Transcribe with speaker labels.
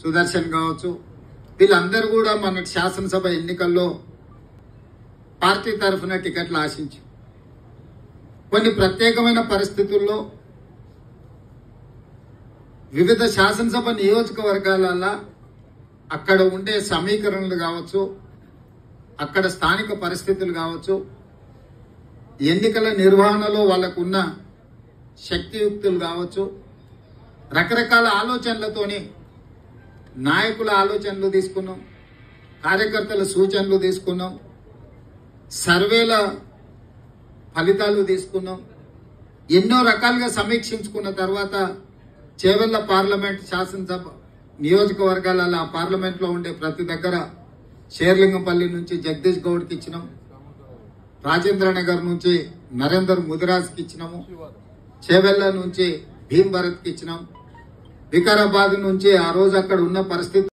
Speaker 1: సుదర్శన్ కావచ్చు, వీళ్ళందరూ కూడా మన శాసనసభ ఎన్నికల్లో పార్టీ తరఫున టికెట్లు ఆశించి కొన్ని ప్రత్యేకమైన పరిస్థితుల్లో వివిధ శాసనసభ నియోజకవర్గాలలో అక్కడ ఉండే సమీకరణలు కావచ్చు, అక్కడ స్థానిక పరిస్థితులు కావచ్చు, ఎన్నికల నిర్వహణలో వాళ్ళకున్న శక్తియుక్తులు కావచ్చు, రకరకాల ఆలోచనలతోని నాయకుల ఆలోచనలు తీసుకున్నాం, కార్యకర్తల సూచనలు తీసుకున్నాం, సర్వేల ఫలితాలు తీసుకున్నాం. ఎన్నో రకాలుగా సమీక్షించుకున్న తర్వాత చేవెళ్ల పార్లమెంట్ శాసనసభ నియోజకవర్గాల పార్లమెంట్లో ఉండే ప్రతి దగ్గర షేర్లింగంపల్లి నుంచి జగదీష్ గౌడ్కి ఇచ్చినాం, రాజేంద్ర నగర్ నుంచి నరేందర్ ముదిరాజ్కి ఇచ్చినాము, చేవెళ్ల నుంచి భీమ్ భరత్కి ఇచ్చినాం, వికారాబాద్ నుంచి ఆ రోజు అక్కడ ఉన్న పరిస్థితి